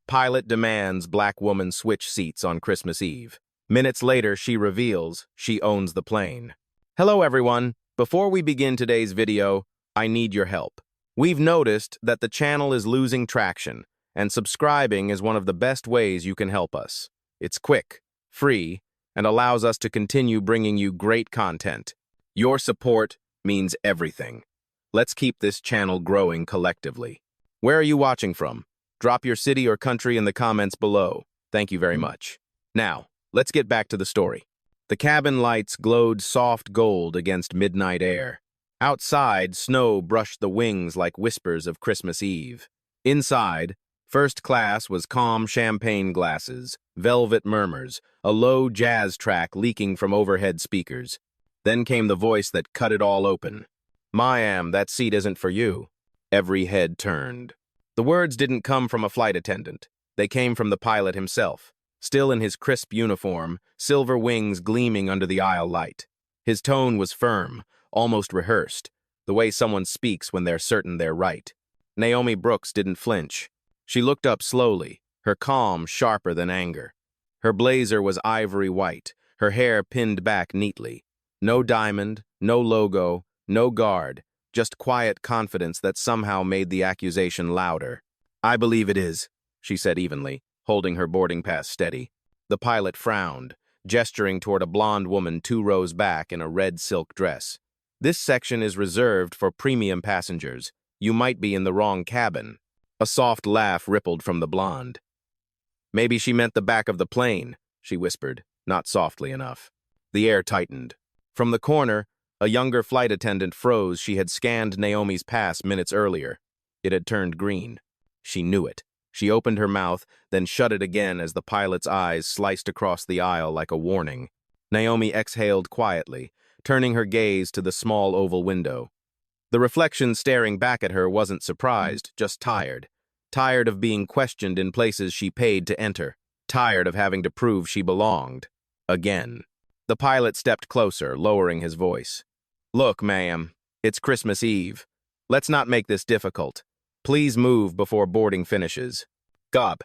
Pilot demands black woman switch seats on Christmas Eve. Minutes later, she reveals she owns the plane. Hello, everyone. Before we begin today's video, I need your help. We've noticed that the channel is losing traction, and subscribing is one of the best ways you can help us. It's quick, free, and allows us to continue bringing you great content. Your support means everything. Let's keep this channel growing collectively. Where are you watching from? Drop your city or country in the comments below. Thank you very much. Now, let's get back to the story. The cabin lights glowed soft gold against midnight air. Outside, snow brushed the wings like whispers of Christmas Eve. Inside, first class was calm champagne glasses, velvet murmurs, a low jazz track leaking from overhead speakers. Then came the voice that cut it all open. "Ma'am, that seat isn't for you." Every head turned. The words didn't come from a flight attendant. They came from the pilot himself, still in his crisp uniform, silver wings gleaming under the aisle light. His tone was firm, almost rehearsed, the way someone speaks when they're certain they're right. Naomi Brooks didn't flinch. She looked up slowly, her calm sharper than anger. Her blazer was ivory white, her hair pinned back neatly. No diamond, no logo, no guard, just quiet confidence that somehow made the accusation louder. "I believe it is," she said evenly, holding her boarding pass steady. The pilot frowned, gesturing toward a blonde woman 2 rows back in a red silk dress. "This section is reserved for premium passengers. You might be in the wrong cabin." A soft laugh rippled from the blonde. "Maybe she meant the back of the plane," she whispered, not softly enough. The air tightened. From the corner, a younger flight attendant froze. She had scanned Naomi's pass minutes earlier. It had turned green. She knew it. She opened her mouth, then shut it again as the pilot's eyes sliced across the aisle like a warning. Naomi exhaled quietly, turning her gaze to the small oval window. The reflection staring back at her wasn't surprised, just tired. Tired of being questioned in places she paid to enter. Tired of having to prove she belonged. Again. The pilot stepped closer, lowering his voice. "Look, ma'am, it's Christmas Eve. Let's not make this difficult. Please move before boarding finishes. Gob.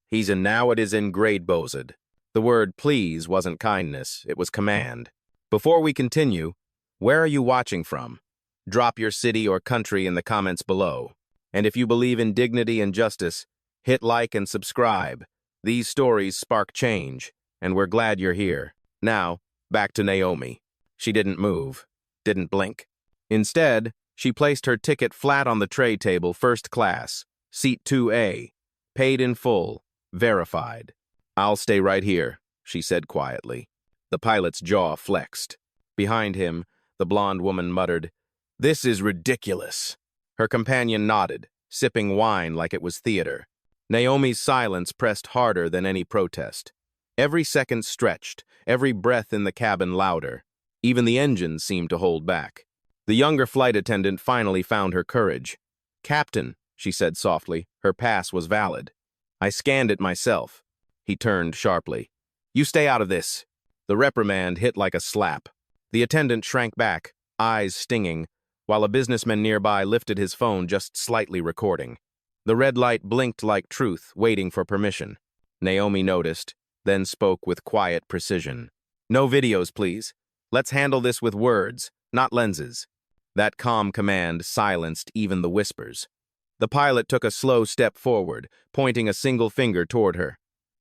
He's in now it is in grade bozed." The word please wasn't kindness, it was command. Before we continue, where are you watching from? Drop your city or country in the comments below. And if you believe in dignity and justice, hit like and subscribe. These stories spark change, and we're glad you're here. Now, back to Naomi. She didn't move, didn't blink. Instead, she placed her ticket flat on the tray table, first class, seat 2A, paid in full, verified. "I'll stay right here," she said quietly. The pilot's jaw flexed. Behind him, the blonde woman muttered, "This is ridiculous." Her companion nodded, sipping wine like it was theater. Naomi's silence pressed harder than any protest. Every second stretched, every breath in the cabin louder. Even the engines seemed to hold back. The younger flight attendant finally found her courage. "Captain," she said softly, her pass was valid. "I scanned it myself." He turned sharply. "You stay out of this." The reprimand hit like a slap. The attendant shrank back, eyes stinging, while a businessman nearby lifted his phone, just slightly recording. The red light blinked like truth, waiting for permission. Naomi noticed, then spoke with quiet precision. "No videos, please. Let's handle this with words, not lenses." That calm command silenced even the whispers. The pilot took a slow step forward, pointing a single finger toward her.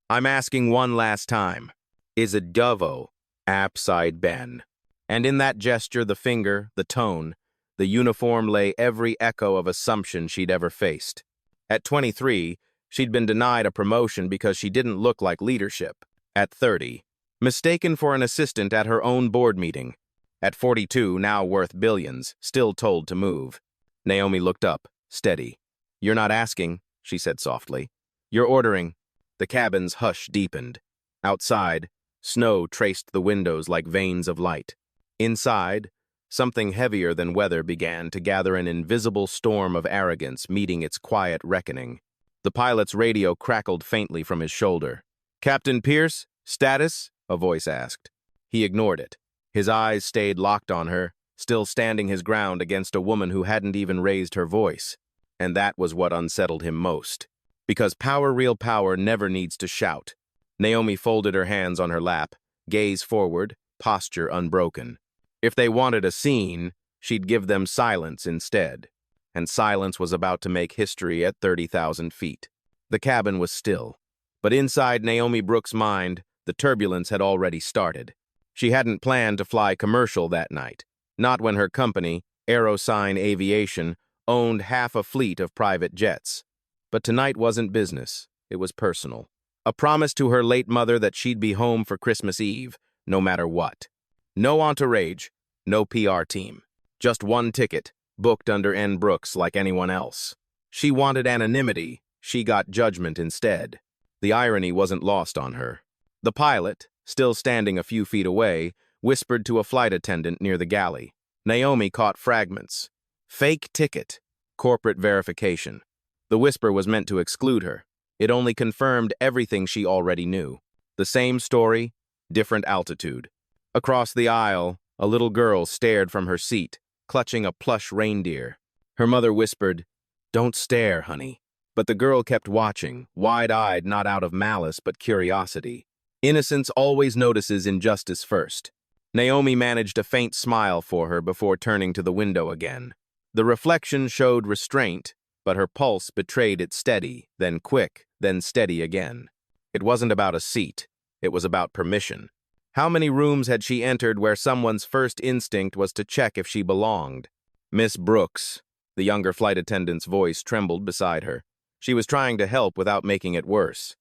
"I'm asking one last time. Is it Dovo, upside Ben?" And in that gesture, the finger, the tone, the uniform lay every echo of assumption she'd ever faced. At 23, she'd been denied a promotion because she didn't look like leadership. At 30, mistaken for an assistant at her own board meeting. At 42, now worth billions, still told to move. Naomi looked up, steady. "You're not asking," she said softly. "You're ordering." The cabin's hush deepened. Outside, snow traced the windows like veins of light. Inside, something heavier than weather began to gather, an invisible storm of arrogance meeting its quiet reckoning. The pilot's radio crackled faintly from his shoulder. "Captain Pierce, status?" a voice asked. He ignored it. His eyes stayed locked on her, still standing his ground against a woman who hadn't even raised her voice. And that was what unsettled him most. Because real power never needs to shout. Naomi folded her hands on her lap, gaze forward, posture unbroken. If they wanted a scene, she'd give them silence instead. And silence was about to make history at 30,000 feet. The cabin was still. But inside Naomi Brooks' mind, the turbulence had already started. She hadn't planned to fly commercial that night. Not when her company, AeroSign Aviation, owned half a fleet of private jets. But tonight wasn't business. It was personal. A promise to her late mother that she'd be home for Christmas Eve, no matter what. No entourage, no PR team. Just one ticket, booked under N. Brooks like anyone else. She wanted anonymity. She got judgment instead. The irony wasn't lost on her. The pilot, still standing a few feet away, whispered to a flight attendant near the galley. Naomi caught fragments. Fake ticket. Corporate verification. The whisper was meant to exclude her. It only confirmed everything she already knew. The same story, different altitude. Across the aisle, a little girl stared from her seat, clutching a plush reindeer. Her mother whispered, "Don't stare, honey." But the girl kept watching, wide-eyed, not out of malice but curiosity. Innocence always notices injustice first. Naomi managed a faint smile for her before turning to the window again. The reflection showed restraint, but her pulse betrayed it steady, then quick, then steady again. It wasn't about a seat. It was about permission. How many rooms had she entered where someone's first instinct was to check if she belonged? Miss Brooks, the younger flight attendant's voice trembled beside her. She was trying to help without making it worse.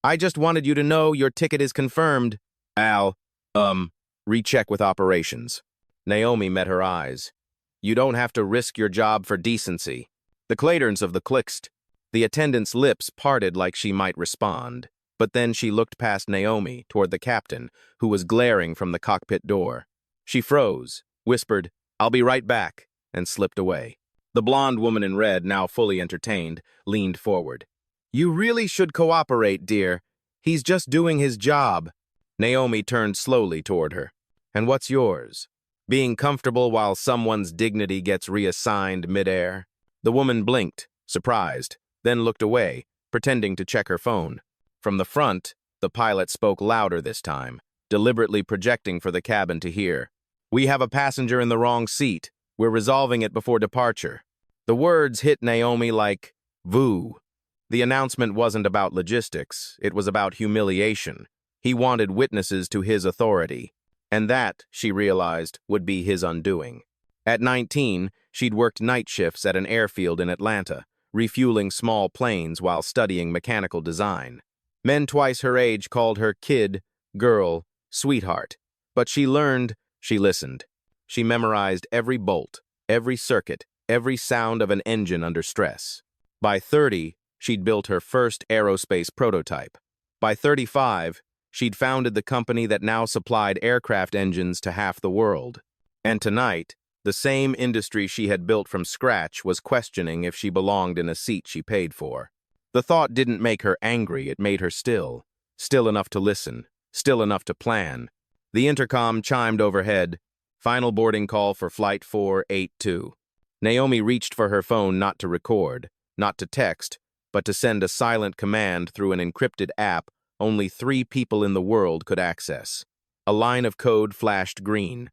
"I just wanted you to know your ticket is confirmed." "Al, recheck with operations." Naomi met her eyes. "You don't have to risk your job for decency." The cadence of the clicked. The attendant's lips parted like she might respond. But then she looked past Naomi toward the captain, who was glaring from the cockpit door. She froze, whispered, "I'll be right back," and slipped away. The blonde woman in red, now fully entertained, leaned forward. "You really should cooperate, dear. He's just doing his job." Naomi turned slowly toward her. "And what's yours? Being comfortable while someone's dignity gets reassigned midair?" The woman blinked, surprised, then looked away, pretending to check her phone. From the front, the pilot spoke louder this time, deliberately projecting for the cabin to hear. "We have a passenger in the wrong seat. We're resolving it before departure." The words hit Naomi like voo. The announcement wasn't about logistics. It was about humiliation. He wanted witnesses to his authority. And that, she realized, would be his undoing. At 19, she'd worked night shifts at an airfield in Atlanta, refueling small planes while studying mechanical design. Men twice her age called her kid, girl, sweetheart. But she learned, she listened. She memorized every bolt, every circuit, every sound of an engine under stress. By 30, she'd built her first aerospace prototype. By 35, she'd founded the company that now supplied aircraft engines to half the world. And tonight, the same industry she had built from scratch was questioning if she belonged in a seat she paid for. The thought didn't make her angry, it made her still. Still enough to listen, still enough to plan. The intercom chimed overhead. Final boarding call for Flight 482. Naomi reached for her phone not to record, not to text, but to send a silent command through an encrypted app only 3 people in the world could access. A line of code flashed green.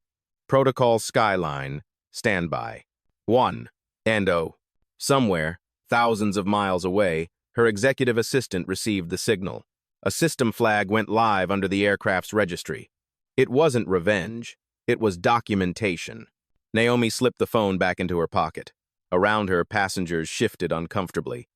Protocol Skyline, standby. 1. Endo. Somewhere, thousands of miles away, her executive assistant received the signal. A system flag went live under the aircraft's registry. It wasn't revenge. It was documentation. Naomi slipped the phone back into her pocket. Around her, passengers shifted uncomfortably.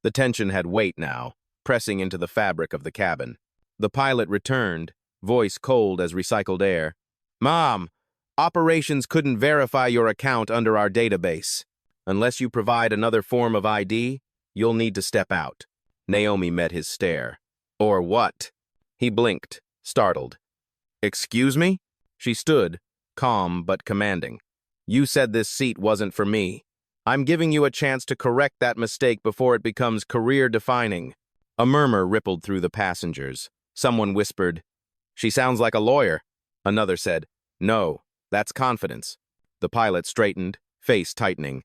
The tension had weight now, pressing into the fabric of the cabin. The pilot returned, voice cold as recycled air. "Mom, operations couldn't verify your account under our database. Unless you provide another form of ID, you'll need to step out." Naomi met his stare. "Or what?" He blinked, startled. "Excuse me?" She stood, calm but commanding. "You said this seat wasn't for me. I'm giving you a chance to correct that mistake before it becomes career-defining." A murmur rippled through the passengers. Someone whispered, "She sounds like a lawyer." Another said, "No, that's confidence." The pilot straightened, face tightening.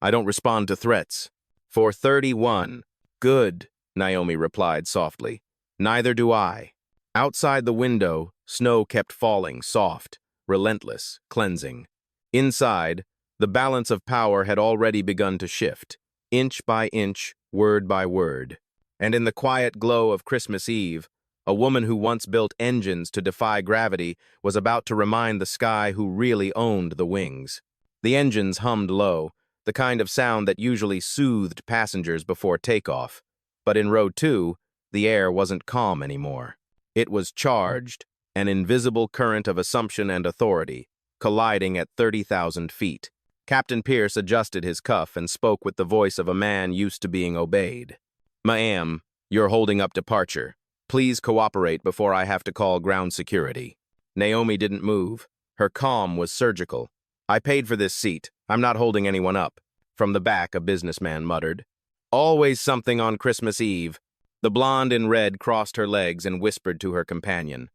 "I don't respond to threats." "431. Good." Naomi replied softly. Neither do I. Outside the window, snow kept falling, soft, relentless, cleansing. Inside, the balance of power had already begun to shift, inch by inch, word by word. And in the quiet glow of Christmas Eve, a woman who once built engines to defy gravity was about to remind the sky who really owned the wings. The engines hummed low, the kind of sound that usually soothed passengers before takeoff. But in row 2, the air wasn't calm anymore. It was charged, an invisible current of assumption and authority, colliding at 30,000 feet. Captain Pierce adjusted his cuff and spoke with the voice of a man used to being obeyed. Ma'am, you're holding up departure. Please cooperate before I have to call ground security. Naomi didn't move. Her calm was surgical. I paid for this seat. I'm not holding anyone up. From the back, a businessman muttered. Always something on Christmas Eve. The blonde in red crossed her legs and whispered to her companion.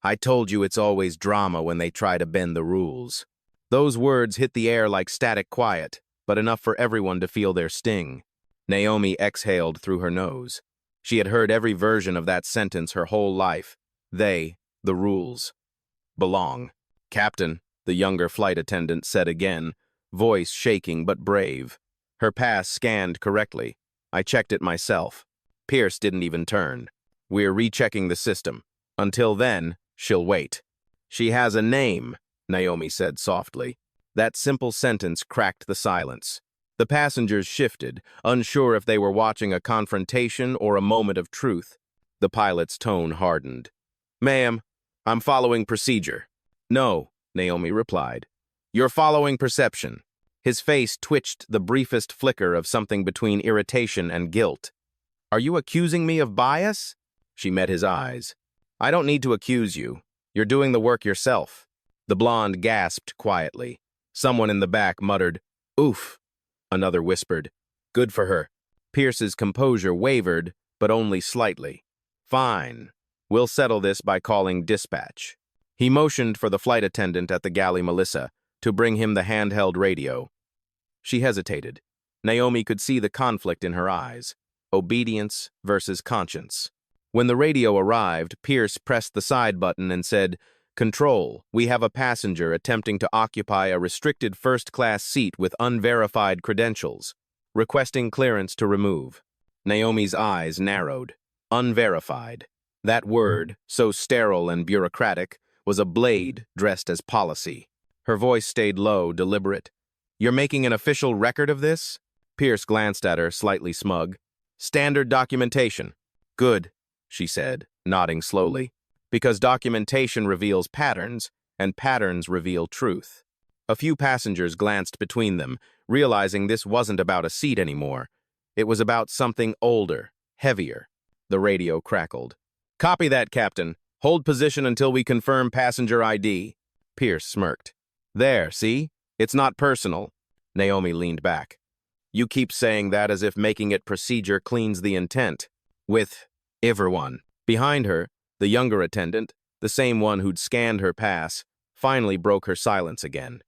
I told you it's always drama when they try to bend the rules. Those words hit the air like static quiet, but enough for everyone to feel their sting. Naomi exhaled through her nose. She had heard every version of that sentence her whole life. They, the rules, belong. Captain, the younger flight attendant said again, voice shaking but brave. Her pass scanned correctly. I checked it myself. Pierce didn't even turn. We're rechecking the system. Until then, she'll wait. She has a name, Naomi said softly. That simple sentence cracked the silence. The passengers shifted, unsure if they were watching a confrontation or a moment of truth. The pilot's tone hardened. Ma'am, I'm following procedure. No, Naomi replied. You're following perception. His face twitched the briefest flicker of something between irritation and guilt. Are you accusing me of bias? She met his eyes. I don't need to accuse you. You're doing the work yourself. The blonde gasped quietly. Someone in the back muttered, Oof. Another whispered, Good for her. Pierce's composure wavered, but only slightly. Fine. We'll settle this by calling dispatch. He motioned for the flight attendant at the galley Melissa to bring him the handheld radio. She hesitated. Naomi could see the conflict in her eyes. Obedience versus conscience. When the radio arrived, Pierce pressed the side button and said, Control, we have a passenger attempting to occupy a restricted first-class seat with unverified credentials, requesting clearance to remove. Naomi's eyes narrowed. Unverified. That word, so sterile and bureaucratic, was a blade dressed as policy. Her voice stayed low, deliberate. You're making an official record of this? Pierce glanced at her, slightly smug. Standard documentation. Good, she said, nodding slowly. Because documentation reveals patterns, and patterns reveal truth. A few passengers glanced between them, realizing this wasn't about a seat anymore. It was about something older, heavier. The radio crackled. Copy that, Captain. Hold position until we confirm passenger ID. Pierce smirked. There, see? It's not personal. Naomi leaned back. You keep saying that as if making it procedure cleans the intent. With everyone. Behind her, the younger attendant, the same one who'd scanned her pass, finally broke her silence again.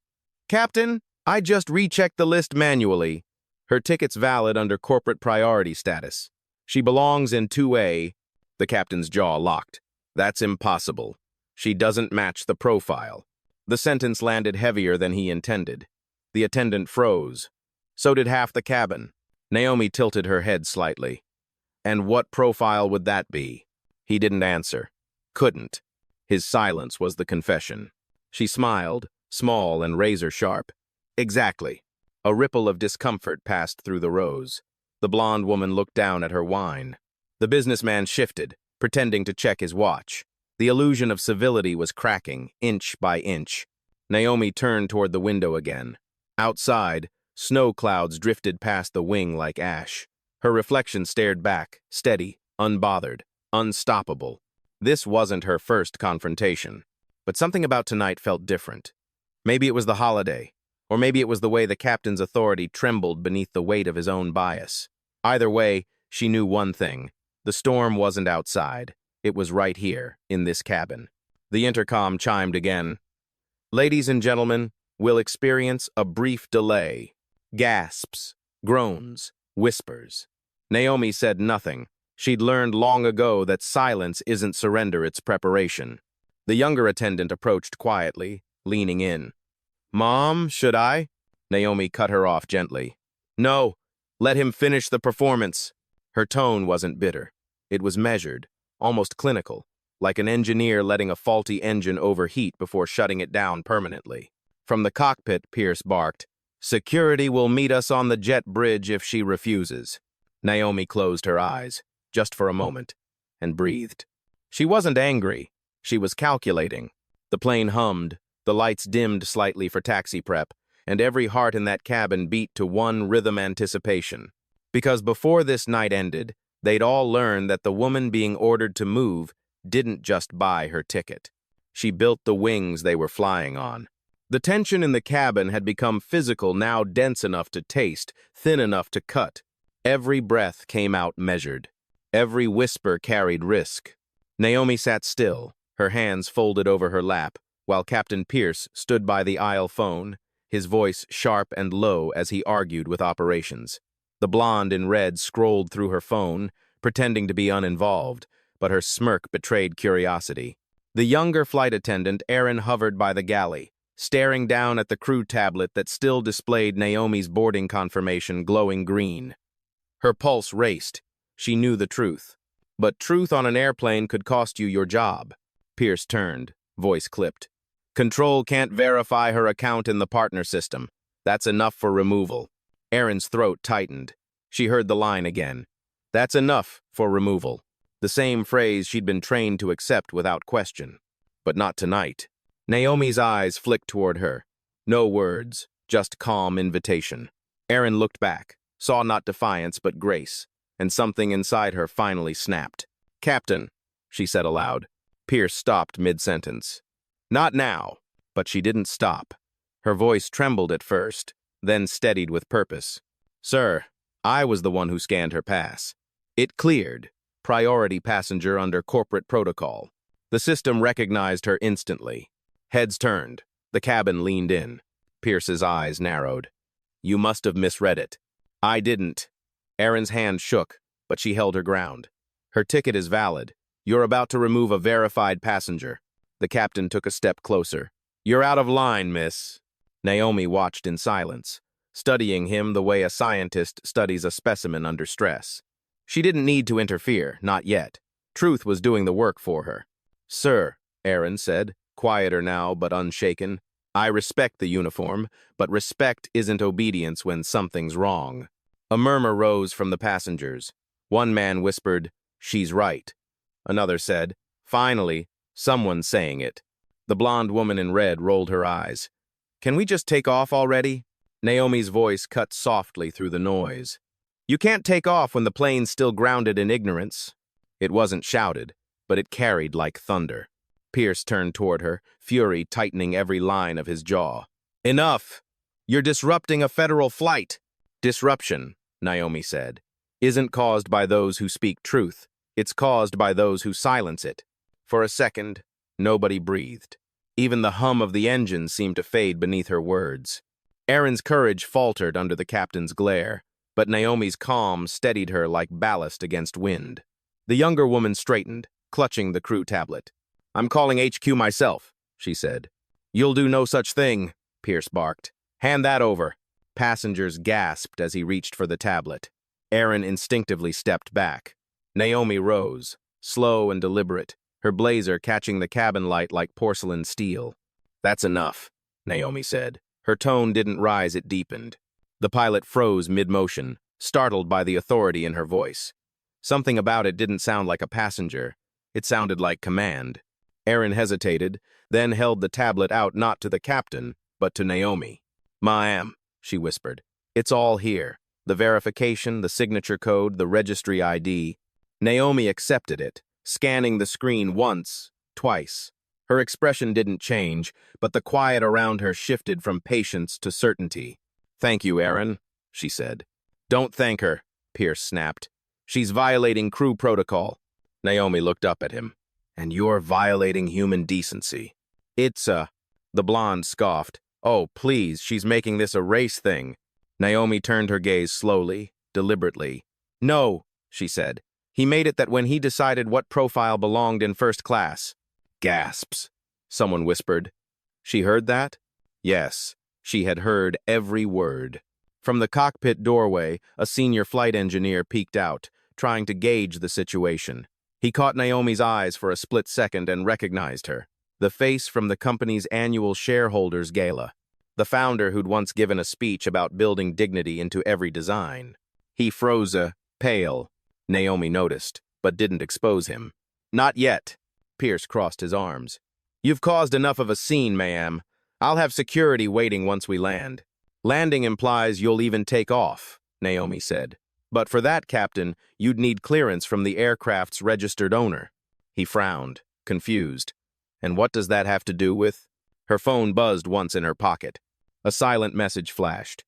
Captain, I just rechecked the list manually. Her ticket's valid under corporate priority status. She belongs in 2A. The captain's jaw locked. That's impossible. She doesn't match the profile. The sentence landed heavier than he intended. The attendant froze. So did half the cabin. Naomi tilted her head slightly. And what profile would that be? He didn't answer. Couldn't. His silence was the confession. She smiled, small and razor-sharp. Exactly. A ripple of discomfort passed through the rows. The blonde woman looked down at her wine. The businessman shifted, pretending to check his watch. The illusion of civility was cracking, inch by inch. Naomi turned toward the window again. Outside, snow clouds drifted past the wing like ash. Her reflection stared back, steady, unbothered, unstoppable. This wasn't her first confrontation. But something about tonight felt different. Maybe it was the holiday, or maybe it was the way the captain's authority trembled beneath the weight of his own bias. Either way, she knew one thing. The storm wasn't outside. It was right here, in this cabin. The intercom chimed again. Ladies and gentlemen, we'll experience a brief delay. Gasps, groans, whispers. Naomi said nothing, She'd learned long ago that silence isn't surrender, it's preparation. The younger attendant approached quietly, leaning in. "Mom, should I?" Naomi cut her off gently. "No, let him finish the performance." Her tone wasn't bitter. It was measured, almost clinical, like an engineer letting a faulty engine overheat before shutting it down permanently. From the cockpit, Pierce barked, "Security will meet us on the jet bridge if she refuses." Naomi closed her eyes, just for a moment, and breathed. She wasn't angry. She was calculating. The plane hummed, the lights dimmed slightly for taxi prep, and every heart in that cabin beat to one rhythm: anticipation. Because before this night ended, they'd all learned that the woman being ordered to move didn't just buy her ticket. She built the wings they were flying on. The tension in the cabin had become physical, now dense enough to taste, thin enough to cut. Every breath came out measured. Every whisper carried risk. Naomi sat still, her hands folded over her lap, while Captain Pierce stood by the aisle phone, his voice sharp and low as he argued with operations. The blonde in red scrolled through her phone, pretending to be uninvolved, but her smirk betrayed curiosity. The younger flight attendant, Aaron, hovered by the galley, staring down at the crew tablet that still displayed Naomi's boarding confirmation glowing green. Her pulse raced. She knew the truth. But truth on an airplane could cost you your job. Pierce turned, voice clipped. "Control can't verify her account in the partner system. That's enough for removal." Erin's throat tightened. She heard the line again. "That's enough for removal." The same phrase she'd been trained to accept without question. But not tonight. Naomi's eyes flicked toward her. No words, just calm invitation. Erin looked back, saw not defiance but grace, and something inside her finally snapped. "Captain," she said aloud. Pierce stopped mid-sentence. "Not now." But she didn't stop. Her voice trembled at first, then steadied with purpose. "Sir, I was the one who scanned her pass. It cleared. Priority passenger under corporate protocol. The system recognized her instantly." Heads turned. The cabin leaned in. Pierce's eyes narrowed. "You must have misread it." "I didn't." Erin's hand shook, but she held her ground. "Her ticket is valid. You're about to remove a verified passenger." The captain took a step closer. "You're out of line, miss." Naomi watched in silence, studying him the way a scientist studies a specimen under stress. She didn't need to interfere, not yet. Truth was doing the work for her. "Sir," Erin said, quieter now but unshaken, "I respect the uniform, but respect isn't obedience when something's wrong." A murmur rose from the passengers. One man whispered, "She's right." Another said, "Finally, someone's saying it." The blonde woman in red rolled her eyes. "Can we just take off already?" Naomi's voice cut softly through the noise. "You can't take off when the plane's still grounded in ignorance." It wasn't shouted, but it carried like thunder. Pierce turned toward her, fury tightening every line of his jaw. "Enough! You're disrupting a federal flight." "Disruption," Naomi said, "isn't caused by those who speak truth. It's caused by those who silence it." For a second, nobody breathed. Even the hum of the engine seemed to fade beneath her words. Erin's courage faltered under the captain's glare, but Naomi's calm steadied her like ballast against wind. The younger woman straightened, clutching the crew tablet. "I'm calling HQ myself," she said. "You'll do no such thing," Pierce barked. "Hand that over." Passengers gasped as he reached for the tablet. Erin instinctively stepped back. Naomi rose, slow and deliberate, her blazer catching the cabin light like porcelain steel. "That's enough," Naomi said. Her tone didn't rise, it deepened. The pilot froze mid-motion, startled by the authority in her voice. Something about it didn't sound like a passenger. It sounded like command. Erin hesitated, then held the tablet out not to the captain, but to Naomi. "Ma'am," she whispered. "It's all here. The verification, the signature code, the registry ID." Naomi accepted it, scanning the screen once, twice. Her expression didn't change, but the quiet around her shifted from patience to certainty. "Thank you, Erin," she said. "Don't thank her," Pierce snapped. "She's violating crew protocol." Naomi looked up at him. "And you're violating human decency." The blonde scoffed. "Oh, please, she's making this a race thing." Naomi turned her gaze slowly, deliberately. "No," she said. He made it that when he decided what profile belonged in first class. Gasps. Someone whispered. She heard that? Yes, she had heard every word. From the cockpit doorway, a senior flight engineer peeked out, trying to gauge the situation. He caught Naomi's eyes for a split second and recognized her. The face from the company's annual shareholders gala. The founder who'd once given a speech about building dignity into every design. He froze pale. Naomi noticed, but didn't expose him. Not yet. Pierce crossed his arms. You've caused enough of a scene, ma'am. I'll have security waiting once we land. Landing implies you'll even take off, Naomi said. But for that, Captain, you'd need clearance from the aircraft's registered owner. He frowned, confused. And what does that have to do with? Her phone buzzed once in her pocket. A silent message flashed.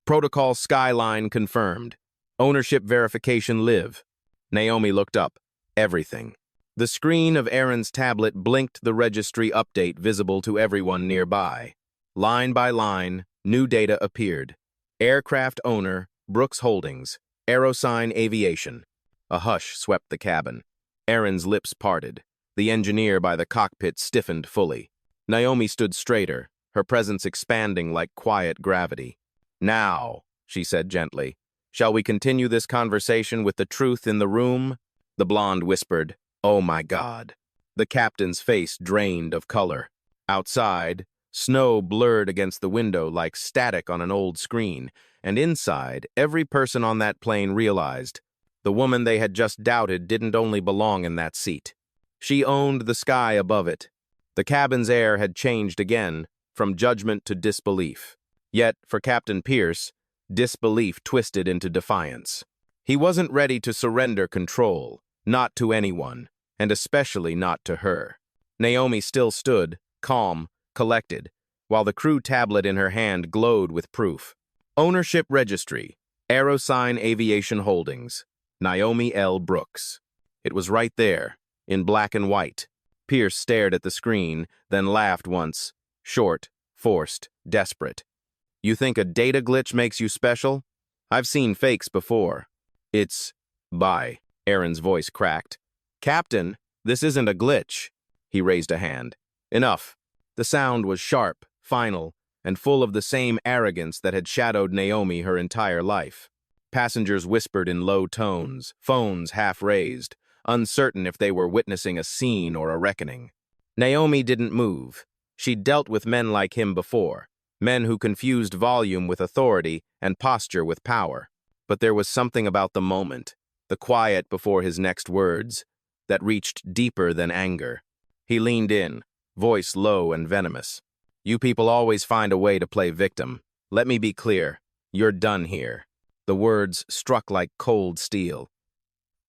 Protocol Skyline confirmed. Ownership verification live. Naomi looked up. Everything. The screen of Aaron's tablet blinked the registry update visible to everyone nearby. Line by line, new data appeared. Aircraft owner, Brooks Holdings, Aerosign Aviation. A hush swept the cabin. Aaron's lips parted. The engineer by the cockpit stiffened fully. Naomi stood straighter, her presence expanding like quiet gravity. Now, she said gently, shall we continue this conversation with the truth in the room? The blonde whispered, Oh my God. The captain's face drained of color. Outside, snow blurred against the window like static on an old screen, and inside, every person on that plane realized the woman they had just doubted didn't only belong in that seat. She owned the sky above it. The cabin's air had changed again, from judgment to disbelief. Yet, for Captain Pierce, disbelief twisted into defiance. He wasn't ready to surrender control, not to anyone, and especially not to her. Naomi still stood, calm, collected, while the crew tablet in her hand glowed with proof. Ownership Registry, Aerosign Aviation Holdings, Naomi L. Brooks. It was right there, in black and white. Pierce stared at the screen, then laughed once, short, forced, desperate. You think a data glitch makes you special? I've seen fakes before. It's... Bye, Aaron's voice cracked. Captain, this isn't a glitch. He raised a hand. Enough. The sound was sharp, final, and full of the same arrogance that had shadowed Naomi her entire life. Passengers whispered in low tones, phones half raised, uncertain if they were witnessing a scene or a reckoning. Naomi didn't move. She'd dealt with men like him before, men who confused volume with authority and posture with power. But there was something about the moment, the quiet before his next words, that reached deeper than anger. He leaned in, voice low and venomous. You people always find a way to play victim. Let me be clear. You're done here. The words struck like cold steel.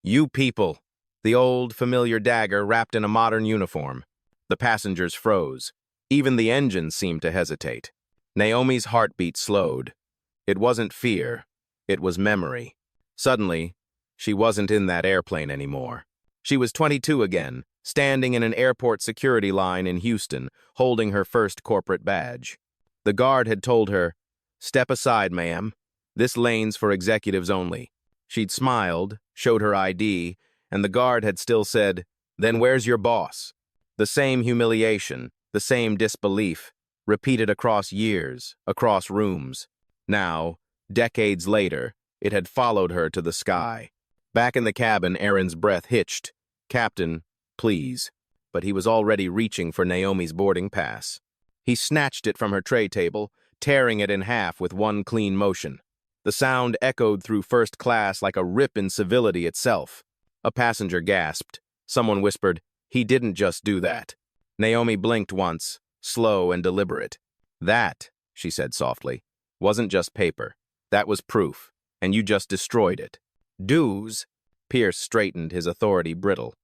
You people. The old, familiar dagger wrapped in a modern uniform. The passengers froze. Even the engines seemed to hesitate. Naomi's heartbeat slowed. It wasn't fear. It was memory. Suddenly, she wasn't in that airplane anymore. She was 22 again, standing in an airport security line in Houston, holding her first corporate badge. The guard had told her, "Step aside, ma'am. This lane's for executives only." She'd smiled, showed her ID, and the guard had still said, "Then where's your boss?" The same humiliation, the same disbelief, repeated across years, across rooms. Now, decades later, it had followed her to the sky. Back in the cabin, Aaron's breath hitched. "Captain, please." But he was already reaching for Naomi's boarding pass. He snatched it from her tray table, tearing it in half with one clean motion. The sound echoed through first class like a rip in civility itself. A passenger gasped. Someone whispered, "He didn't just do that." Naomi blinked once, slow and deliberate. "That," she said softly, "wasn't just paper. That was proof, and you just destroyed it." "Dues?" Pierce straightened, his authority brittle.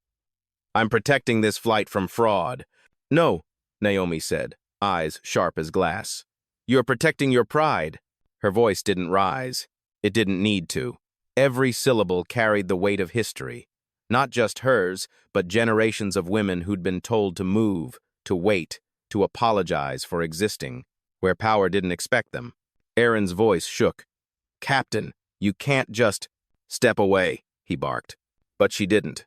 "I'm protecting this flight from fraud." "No," Naomi said, eyes sharp as glass. "You're protecting your pride." Her voice didn't rise. It didn't need to. Every syllable carried the weight of history. Not just hers, but generations of women who'd been told to move, to wait, to apologize for existing, where power didn't expect them. Aaron's voice shook. "Captain, you can't just—" "Step away," he barked. But she didn't.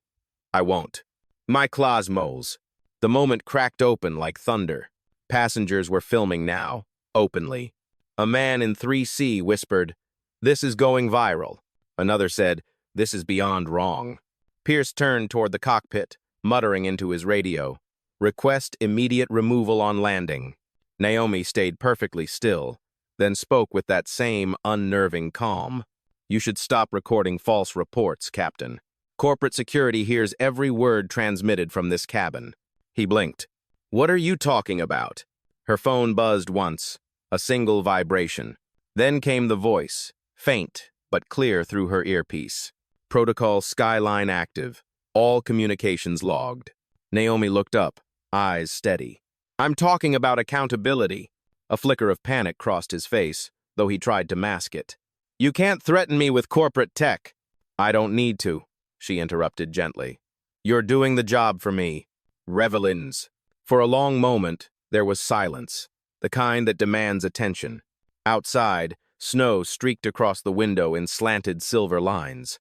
I won't. My claws moles. The moment cracked open like thunder. Passengers were filming now, openly. A man in 3C whispered, "This is going viral." Another said, "This is beyond wrong." Pierce turned toward the cockpit, muttering into his radio, "Request immediate removal on landing." Naomi stayed perfectly still, then spoke with that same unnerving calm. "You should stop recording false reports, Captain. Corporate security hears every word transmitted from this cabin." He blinked. "What are you talking about?" Her phone buzzed once, a single vibration. Then came the voice, faint but clear through her earpiece. "Protocol Skyline active. All communications logged." Naomi looked up, eyes steady. "I'm talking about accountability." A flicker of panic crossed his face, though he tried to mask it. "You can't threaten me with corporate tech." "I don't need to," she interrupted gently. "You're doing the job for me." Revelins. For a long moment, there was silence, the kind that demands attention. Outside, snow streaked across the window in slanted silver lines.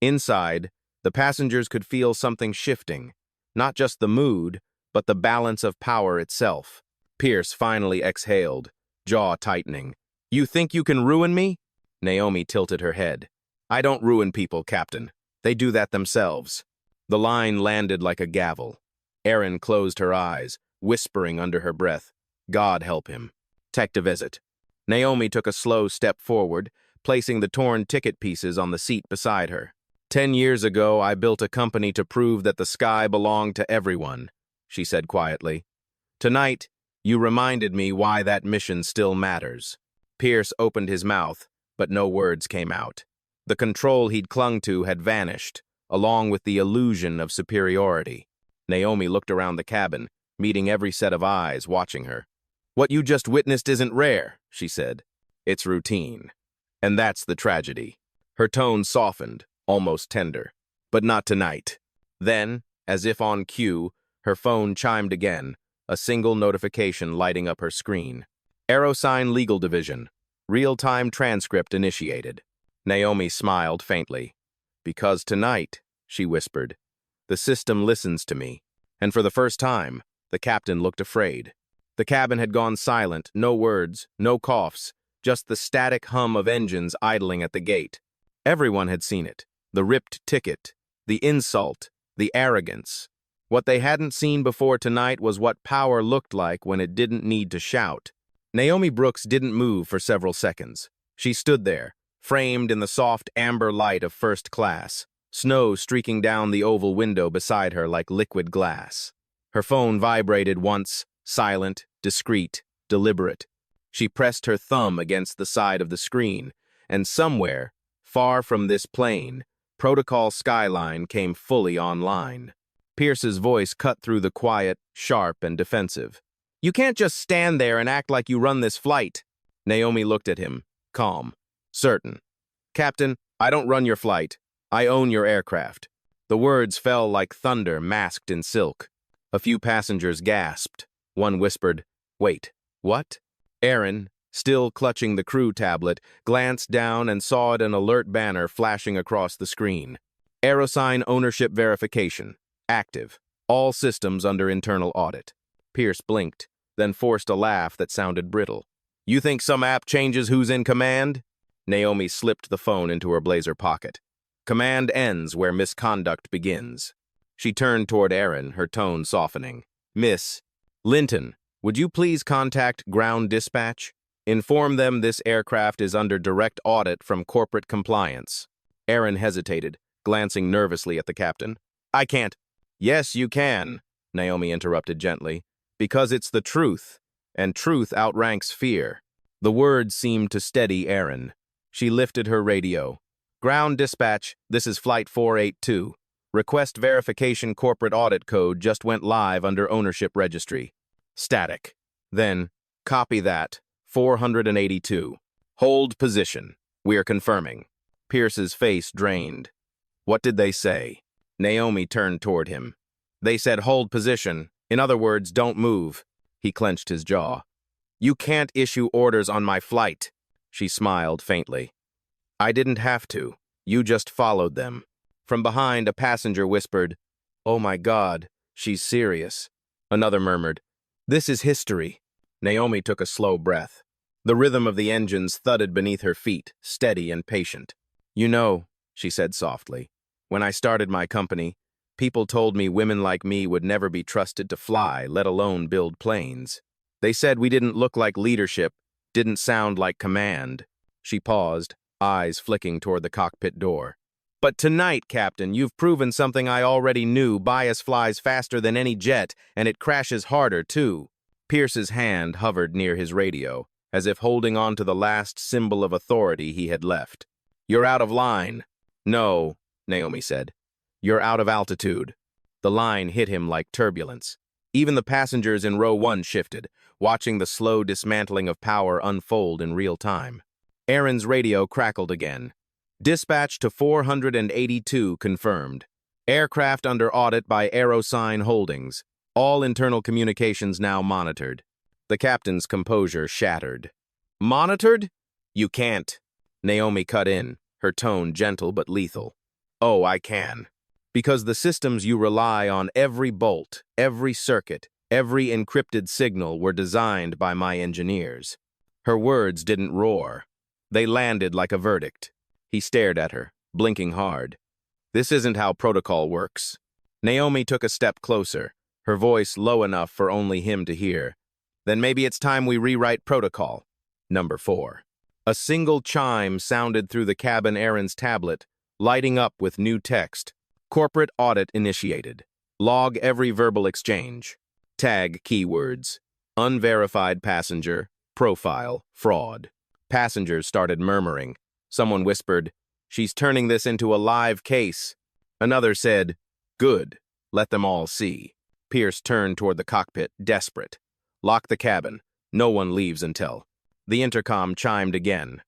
Inside, the passengers could feel something shifting, not just the mood, but the balance of power itself. Pierce finally exhaled, jaw tightening. "You think you can ruin me?" Naomi tilted her head. "I don't ruin people, Captain. They do that themselves." The line landed like a gavel. Erin closed her eyes, whispering under her breath, "God help him." Tech to visit. Naomi took a slow step forward, placing the torn ticket pieces on the seat beside her. 10 years ago, I built a company to prove that the sky belonged to everyone," she said quietly. "Tonight, you reminded me why that mission still matters." Pierce opened his mouth, but no words came out. The control he'd clung to had vanished, along with the illusion of superiority. Naomi looked around the cabin, meeting every set of eyes watching her. "What you just witnessed isn't rare," she said. "It's routine. And that's the tragedy." Her tone softened, almost tender. "But not tonight." Then, as if on cue, her phone chimed again, a single notification lighting up her screen. "Aerosign Legal Division. Real-time transcript initiated." Naomi smiled faintly. "Because tonight," she whispered, "the system listens to me." And for the first time, the captain looked afraid. The cabin had gone silent, no words, no coughs, just the static hum of engines idling at the gate. Everyone had seen it. The ripped ticket, the insult, the arrogance. What they hadn't seen before tonight was what power looked like when it didn't need to shout. Naomi Brooks didn't move for several seconds. She stood there, framed in the soft amber light of first class, snow streaking down the oval window beside her like liquid glass. Her phone vibrated once, silent, discreet, deliberate. She pressed her thumb against the side of the screen, and somewhere, far from this plane, Protocol Skyline came fully online. Pierce's voice cut through the quiet, sharp, and defensive. "You can't just stand there and act like you run this flight." Naomi looked at him, calm, certain. "Captain, I don't run your flight. I own your aircraft." The words fell like thunder masked in silk. A few passengers gasped. One whispered, "Wait, what?" Erin, still clutching the crew tablet, glanced down and saw an alert banner flashing across the screen. "Aerosign ownership verification. Active. All systems under internal audit." Pierce blinked, then forced a laugh that sounded brittle. "You think some app changes who's in command?" Naomi slipped the phone into her blazer pocket. "Command ends where misconduct begins." She turned toward Erin, her tone softening. "Miss Linton, would you please contact Ground Dispatch? Inform them this aircraft is under direct audit from corporate compliance." Erin hesitated, glancing nervously at the captain. "I can't." "Yes, you can," Naomi interrupted gently, "because it's the truth, and truth outranks fear." The words seemed to steady Erin. She lifted her radio. "Ground Dispatch, this is Flight 482. Request verification corporate audit code just went live under ownership registry." Static. Then, "Copy that, 482. Hold position. We're confirming." Pierce's face drained. "What did they say?" Naomi turned toward him. "They said hold position. In other words, don't move." He clenched his jaw. "You can't issue orders on my flight." She smiled faintly. "I didn't have to. You just followed them." From behind, a passenger whispered, "Oh my God, she's serious." Another murmured, "This is history." Naomi took a slow breath. The rhythm of the engines thudded beneath her feet, steady and patient. "You know," she said softly, "when I started my company, people told me women like me would never be trusted to fly, let alone build planes. They said we didn't look like leadership, didn't sound like command." She paused, eyes flicking toward the cockpit door. "But tonight, Captain, you've proven something I already knew. Bias flies faster than any jet, and it crashes harder, too." Pierce's hand hovered near his radio, as if holding on to the last symbol of authority he had left. "You're out of line." "No," Naomi said. "You're out of altitude." The line hit him like turbulence. Even the passengers in row one shifted, watching the slow dismantling of power unfold in real time. Aaron's radio crackled again. "Dispatch to 482 confirmed. Aircraft under audit by Aerosign Holdings. All internal communications now monitored." The captain's composure shattered. "Monitored? You can't." Naomi cut in, her tone gentle but lethal. "Oh, I can. Because the systems you rely on, every bolt, every circuit, every encrypted signal were designed by my engineers." Her words didn't roar. They landed like a verdict. He stared at her, blinking hard. "This isn't how protocol works." Naomi took a step closer, her voice low enough for only him to hear. "Then maybe it's time we rewrite protocol." Number 4. A single chime sounded through the cabin Aaron's tablet, lighting up with new text. "Corporate audit initiated. Log every verbal exchange. Tag keywords. Unverified passenger, profile, fraud." Passengers started murmuring. Someone whispered, "She's turning this into a live case." Another said, "Good. Let them all see." Pierce turned toward the cockpit, desperate. "Lock the cabin. No one leaves until." The intercom chimed again.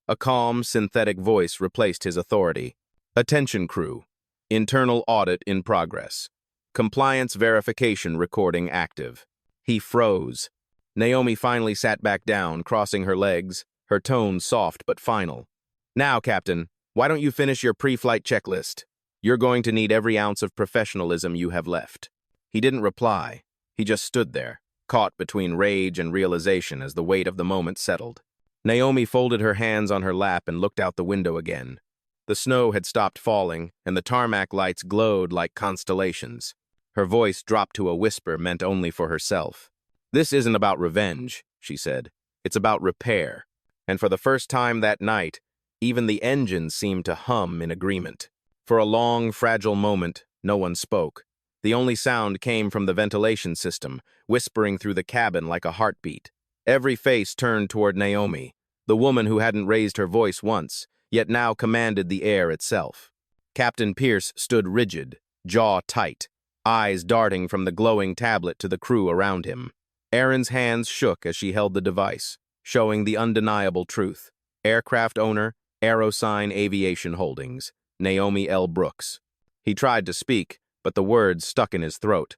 A calm, synthetic voice replaced his authority. "Attention crew. Internal audit in progress. Compliance verification recording active." He froze. Naomi finally sat back down, crossing her legs, her tone soft but final. "Now, Captain, why don't you finish your pre-flight checklist? You're going to need every ounce of professionalism you have left." He didn't reply. He just stood there, caught between rage and realization as the weight of the moment settled. Naomi folded her hands on her lap and looked out the window again. The snow had stopped falling, and the tarmac lights glowed like constellations. Her voice dropped to a whisper meant only for herself. "This isn't about revenge," she said. "It's about repair." And for the first time that night, even the engines seemed to hum in agreement. For a long, fragile moment, no one spoke. The only sound came from the ventilation system, whispering through the cabin like a heartbeat. Every face turned toward Naomi, the woman who hadn't raised her voice once, yet now commanded the air itself. Captain Pierce stood rigid, jaw tight, eyes darting from the glowing tablet to the crew around him. Aaron's hands shook as she held the device, showing the undeniable truth. Aircraft owner, Aerosign Aviation Holdings, Naomi L. Brooks. He tried to speak, but the words stuck in his throat.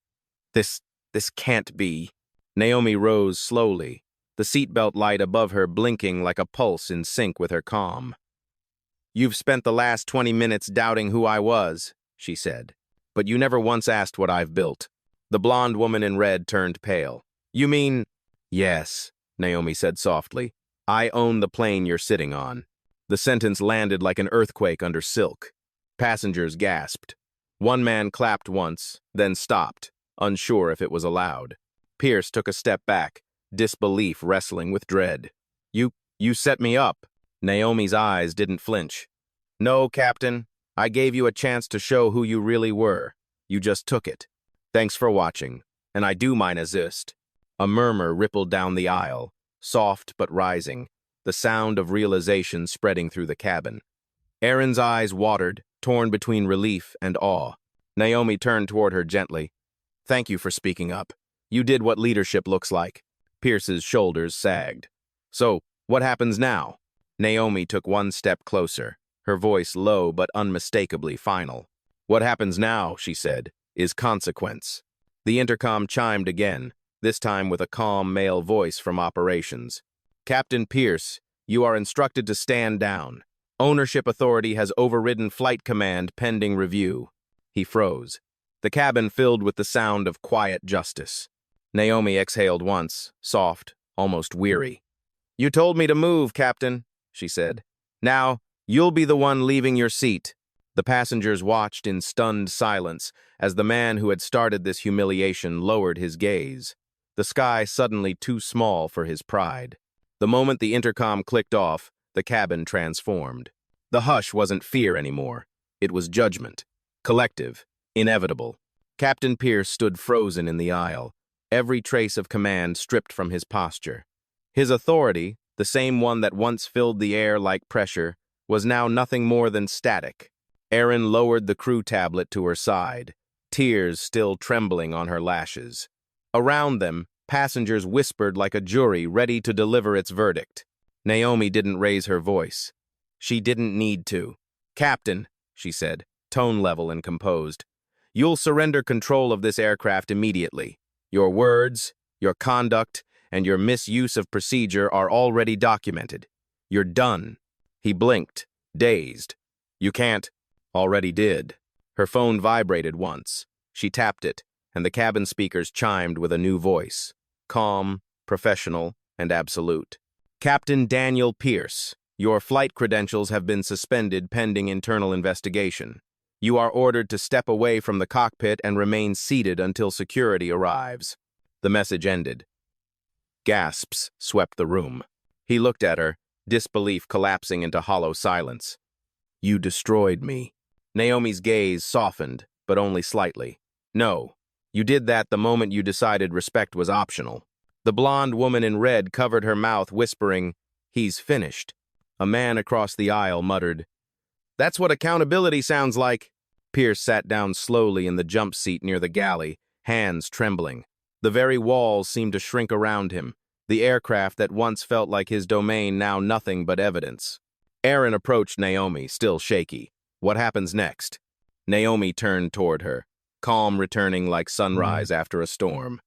This can't be." Naomi rose slowly, the seatbelt light above her blinking like a pulse in sync with her calm. "You've spent the last 20 minutes doubting who I was," she said, "but you never once asked what I've built." The blonde woman in red turned pale. "You mean—" "Yes," Naomi said softly. "I own the plane you're sitting on." The sentence landed like an earthquake under silk. Passengers gasped. One man clapped once, then stopped, unsure if it was allowed. Pierce took a step back, disbelief wrestling with dread. You set me up." Naomi's eyes didn't flinch. "No, Captain. I gave you a chance to show who you really were. You just took it. Thanks for watching, and I do mine exist." A murmur rippled down the aisle, soft but rising, the sound of realization spreading through the cabin. Aaron's eyes watered, torn between relief and awe. Naomi turned toward her gently. "Thank you for speaking up. You did what leadership looks like." Pierce's shoulders sagged. "So, what happens now?" Naomi took one step closer, her voice low but unmistakably final. "What happens now," she said, "is consequence." The intercom chimed again, this time with a calm male voice from operations. "Captain Pierce, you are instructed to stand down. Ownership authority has overridden flight command pending review. He froze. The cabin filled with the sound of quiet justice. Naomi exhaled once, soft, almost weary. "You told me to move, Captain," she said. "Now, you'll be the one leaving your seat." The passengers watched in stunned silence as the man who had started this humiliation lowered his gaze. The sky suddenly too small for his pride. The moment the intercom clicked off, the cabin transformed. The hush wasn't fear anymore. It was judgment. Collective. Inevitable. Captain Pierce stood frozen in the aisle, every trace of command stripped from his posture. His authority, the same one that once filled the air like pressure, was now nothing more than static. Erin lowered the crew tablet to her side, tears still trembling on her lashes. Around them, passengers whispered like a jury ready to deliver its verdict. Naomi didn't raise her voice. She didn't need to. "Captain," she said, tone level and composed, "you'll surrender control of this aircraft immediately. Your words, your conduct, and your misuse of procedure are already documented. You're done." He blinked, dazed. "You can't." "Already did." Her phone vibrated once. She tapped it, and the cabin speakers chimed with a new voice. Calm, professional, and absolute. "Captain Daniel Pierce, your flight credentials have been suspended pending internal investigation. You are ordered to step away from the cockpit and remain seated until security arrives." The message ended. Gasps swept the room. He looked at her, disbelief collapsing into hollow silence. "You destroyed me." Naomi's gaze softened, but only slightly. "No, you did that the moment you decided respect was optional." The blonde woman in red covered her mouth, whispering, "He's finished." A man across the aisle muttered, "That's what accountability sounds like." Pierce sat down slowly in the jump seat near the galley, hands trembling. The very walls seemed to shrink around him, the aircraft that once felt like his domain now nothing but evidence. Erin approached Naomi, still shaky. "What happens next?" Naomi turned toward her, calm returning like sunrise after a storm.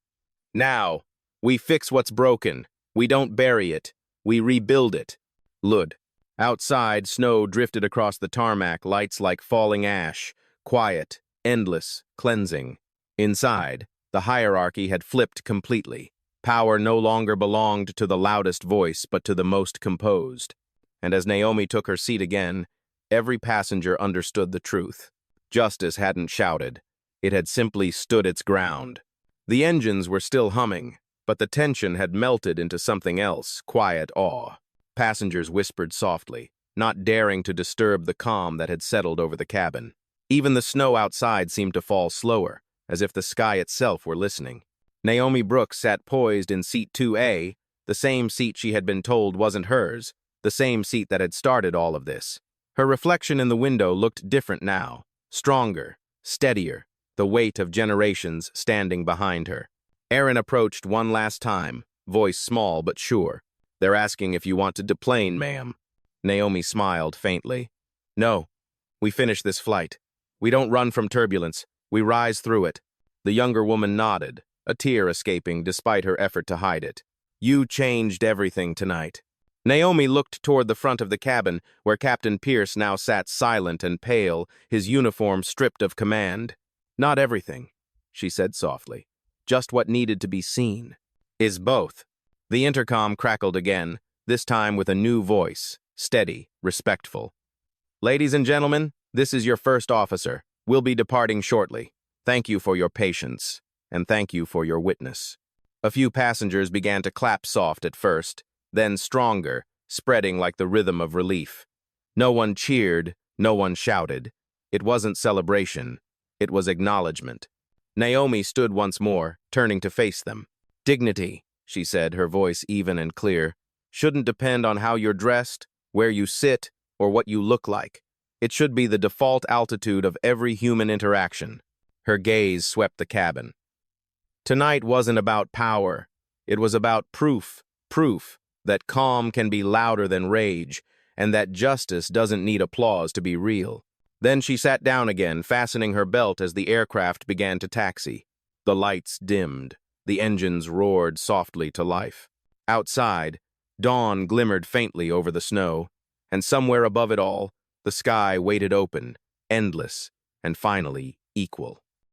"Now, we fix what's broken. We don't bury it. We rebuild it." Lud. Outside, snow drifted across the tarmac, lights like falling ash, quiet, endless, cleansing. Inside, the hierarchy had flipped completely. Power no longer belonged to the loudest voice, but to the most composed. And as Naomi took her seat again, every passenger understood the truth. Justice hadn't shouted. It had simply stood its ground. The engines were still humming, but the tension had melted into something else, quiet awe. Passengers whispered softly, not daring to disturb the calm that had settled over the cabin. Even the snow outside seemed to fall slower, as if the sky itself were listening. Naomi Brooks sat poised in seat 2A, the same seat she had been told wasn't hers, the same seat that had started all of this. Her reflection in the window looked different now, stronger, steadier, the weight of generations standing behind her. Erin approached one last time, voice small but sure. "They're asking if you want to deplane, ma'am." Naomi smiled faintly. "No, we finish this flight. We don't run from turbulence. We rise through it." The younger woman nodded, a tear escaping despite her effort to hide it. "You changed everything tonight." Naomi looked toward the front of the cabin, where Captain Pierce now sat silent and pale, his uniform stripped of command. "Not everything," she said softly. "Just what needed to be seen." "Is both." The intercom crackled again, this time with a new voice, steady, respectful. "Ladies and gentlemen, this is your first officer. We'll be departing shortly. Thank you for your patience, and thank you for your witness." A few passengers began to clap soft at first, then stronger, spreading like the rhythm of relief. No one cheered, no one shouted. It wasn't celebration, it was acknowledgement. Naomi stood once more, turning to face them. "Dignity," she said, her voice even and clear, "shouldn't depend on how you're dressed, where you sit, or what you look like. It should be the default altitude of every human interaction." Her gaze swept the cabin. Tonight wasn't about power. It was about proof that calm can be louder than rage, and that justice doesn't need applause to be real. Then she sat down again, fastening her belt as the aircraft began to taxi. The lights dimmed. The engines roared softly to life. Outside, dawn glimmered faintly over the snow. And somewhere above it all, the sky waited open, endless, and finally equal.